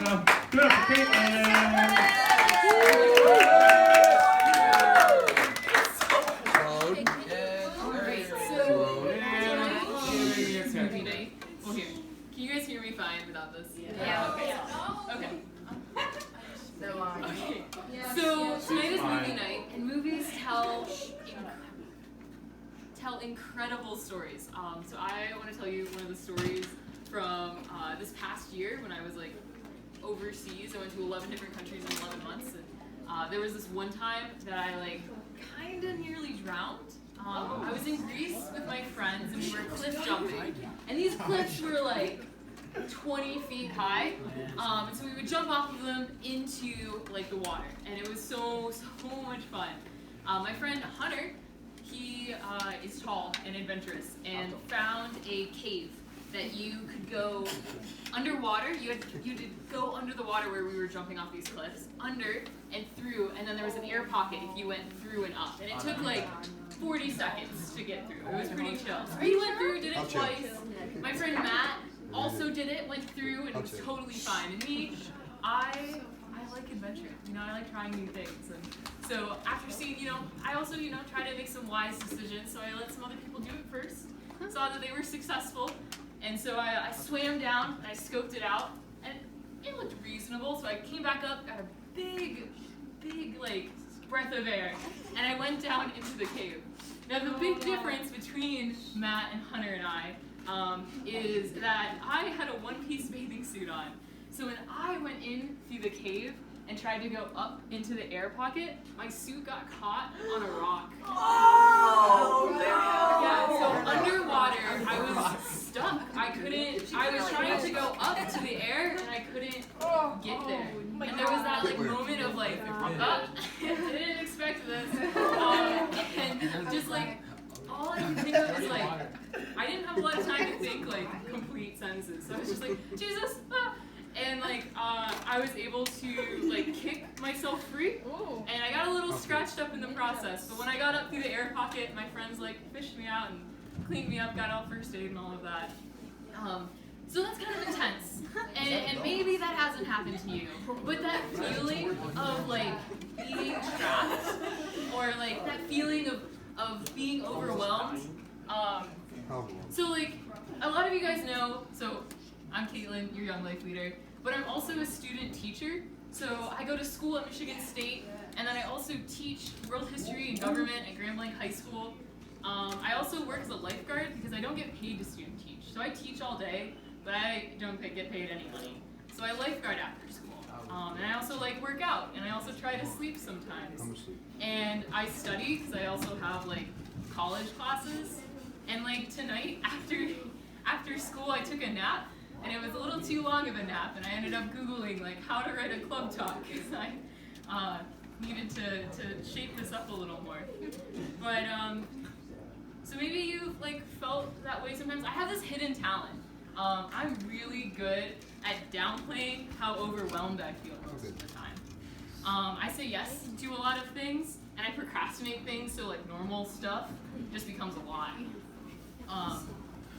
Awesome. Good for Caitlin. Well, here. Can you guys hear me fine without this? Yeah. Okay. Okay. So tonight is movie night, and movies tell incredible stories. So I want to tell you one of the stories from this past year when I was like overseas. I went to 11 different countries in 11 months, and there was this one time that I like kind of nearly drowned. I was in Greece with my friends, and we were cliff jumping, and these cliffs were like 20 feet high, and so we would jump off of them into like the water, and it was so much fun. My friend Hunter, he is tall and adventurous, and found a cave that you could go underwater. You had to go under the water where we were jumping off these cliffs, under and through, and then there was an air pocket if you went through and up, and it took like 40 seconds to get through. It was pretty chill. So he went through, did it twice. My friend Matt also did it, went through, and it was totally fine. And me, I like adventure. You know, I like trying new things. And so after seeing, I also, try to make some wise decisions. So I let some other people do it first. Saw that they were successful. And so I swam down, and I scoped it out, and it looked reasonable. So I came back up, got a big, like, breath of air, and I went down into the cave. Now the big difference between Matt and Hunter and I is that I had a one-piece bathing suit on. So when I went in through the cave and tried to go up into the air pocket, my suit got caught on a rock. Oh, no. Yeah, so underwater, I was stuck. I was trying to go up to the air, and I couldn't get there. And there was that like moment of like, I didn't expect this. And just like, all I could think of is like, I didn't have a lot of time to think like complete sentences. So I was just like, Jesus, ah. And like, I was able to like kick myself free, and I got a little scratched up in the process. But when I got up through the air pocket, my friends like fished me out and cleaned me up, got all first aid and all of that. So that's kind of intense, and maybe that hasn't happened to you, but that feeling of like being trapped, or like that feeling of being overwhelmed. So like, a lot of you guys know, so I'm Caitlin, your Young Life leader, but I'm also a student teacher. So I go to school at Michigan State, and then I also teach world history and government at Grand Blanc High School. I also work as a lifeguard because I don't get paid to student teach. So I teach all day, but I don't get paid any money. So I lifeguard after school. And I also like work out, and I also try to sleep sometimes. And I study because I also have like college classes. And like tonight after school, I took a nap. And it was a little too long of a nap, and I ended up Googling like how to write a club talk because I needed to shape this up a little more. But so maybe you've like felt that way sometimes. I have this hidden talent. I'm really good at downplaying how overwhelmed I feel most of the time. I say yes to a lot of things, and I procrastinate things, so like normal stuff just becomes a lot.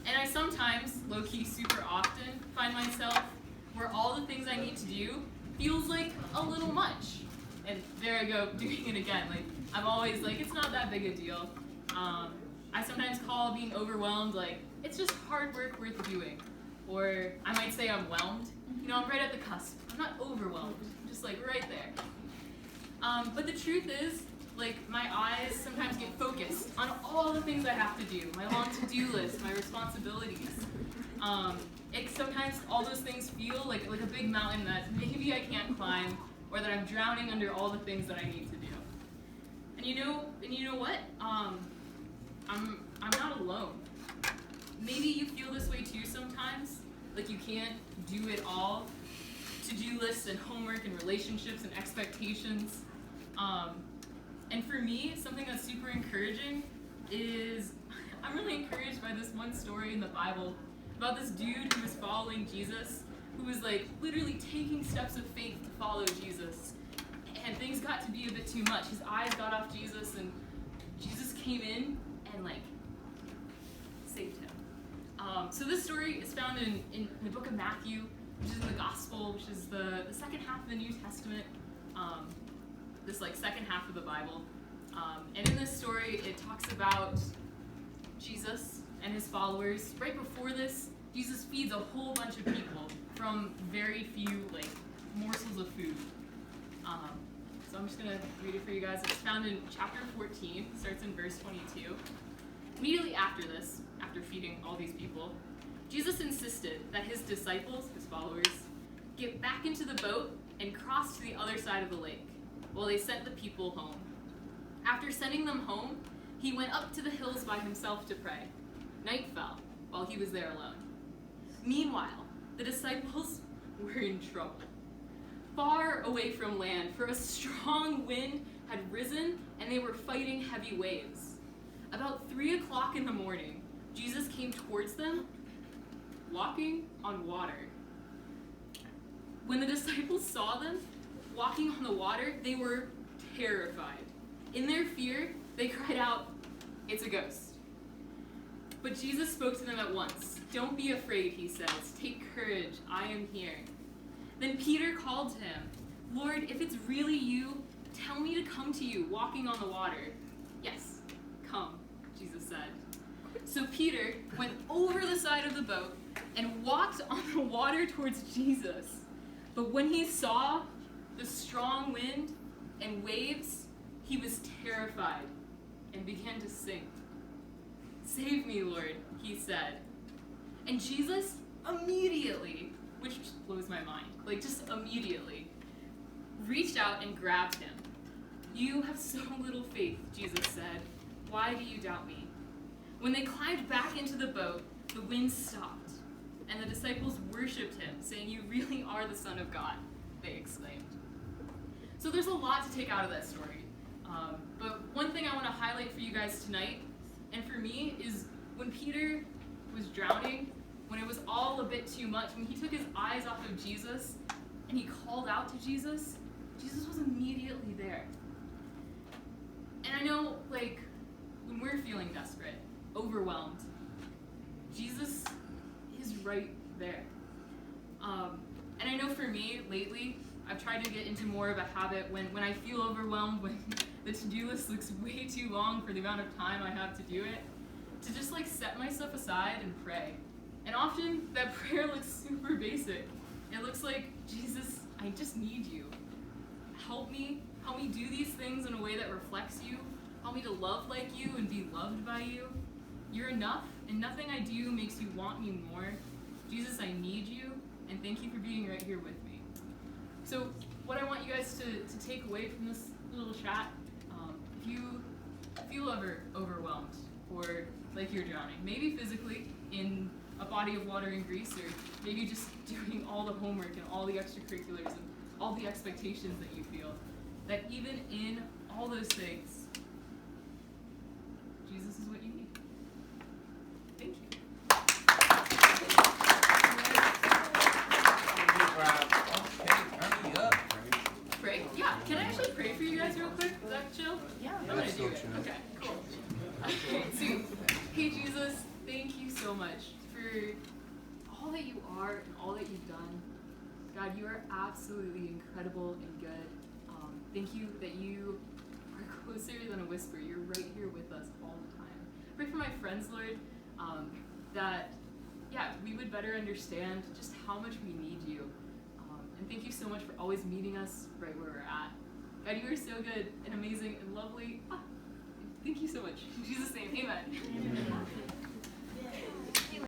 And I sometimes, low-key super often, find myself where all the things I need to do feels like a little much. And there I go, doing it again. Like, I'm always like, it's not that big a deal. I sometimes call being overwhelmed like, it's just hard work worth doing. Or I might say I'm whelmed. I'm right at the cusp. I'm not overwhelmed. I'm just like right there. But the truth is, like, my eyes sometimes get focused on all the things I have to do, my long to-do list, my responsibilities. Sometimes all those things feel like a big mountain that maybe I can't climb, or that I'm drowning under all the things that I need to do. And you know what? I'm not alone. Maybe you feel this way too sometimes, like you can't do it all. To-do lists and homework and relationships and expectations. And for me, something that's super encouraging is I'm really encouraged by this one story in the Bible about this dude who was following Jesus, who was like literally taking steps of faith to follow Jesus. And things got to be a bit too much. His eyes got off Jesus, and Jesus came in and like saved him. So this story is found in the book of Matthew. which is in the Gospel, which is the second half of the New Testament, this like second half of the Bible. And in this story, it talks about Jesus and his followers. Right before this, Jesus feeds a whole bunch of people from very few like morsels of food. So I'm just going to read it for you guys. It's found in chapter 14, starts in verse 22. Immediately after this, after feeding all these people, Jesus insisted that his disciples, his followers, get back into the boat and cross to the other side of the lake while they sent the people home. After sending them home, he went up to the hills by himself to pray. Night fell while he was there alone. Meanwhile, the disciples were in trouble. Far away from land, for a strong wind had risen and they were fighting heavy waves. About 3 o'clock in the morning, Jesus came towards them, walking on water. When the disciples saw them walking on the water, they were terrified. In their fear, they cried out, "It's a ghost." But Jesus spoke to them at once. "Don't be afraid," he says. "Take courage, I am here." Then Peter called to him, "Lord, if it's really you, tell me to come to you walking on the water." "Yes, come," Jesus said. So Peter went over the side of the boat and walked on the water towards Jesus. But when he saw the strong wind and waves, he was terrified and began to sink. "Save me, Lord," he said. And Jesus immediately, which just blows my mind, like just immediately, reached out and grabbed him. "You have so little faith," Jesus said. "Why do you doubt me?" When they climbed back into the boat, the wind stopped, and the disciples worshipped him, saying, "You really are the Son of God," they exclaimed. So there's a lot to take out of that story. But one thing I want to highlight for you guys tonight, and for me, is when Peter was drowning, when it was all a bit too much, when he took his eyes off of Jesus and he called out to Jesus, Jesus was immediately there. And I know, like, when we're feeling desperate, overwhelmed, Jesus is right there. And I know for me, lately, I've tried to get into more of a habit when I feel overwhelmed, when the to-do list looks way too long for the amount of time I have to do it, to just like set myself aside and pray. And often that prayer looks super basic. It looks like, "Jesus, I just need you. Help me do these things in a way that reflects you. Help me to love like you and be loved by you. You're enough, and nothing I do makes you want me more. Jesus, I need you, and thank you for being right here with me." So what I want you guys to take away from this little chat, if you feel overwhelmed or like you're drowning, maybe physically in a body of water in Greece, or maybe just doing all the homework and all the extracurriculars and all the expectations that you feel, that even in all those things, Jesus is what you need. Thank you. Pray? Yeah. Can I actually pray for you guys real quick? Is that chill? Yeah. I'm gonna do it. Okay, cool. Okay, so, hey Jesus, thank you so much for all that you are and all that you've done. God, you are absolutely incredible and good. Thank you that you are closer than a whisper. You're right here with us all the time. Pray for my friends, Lord, that, we would better understand just how much we need you. And thank you so much for always meeting us right where we're at. God, you are so good and amazing and lovely. Thank you so much. In Jesus' name, amen.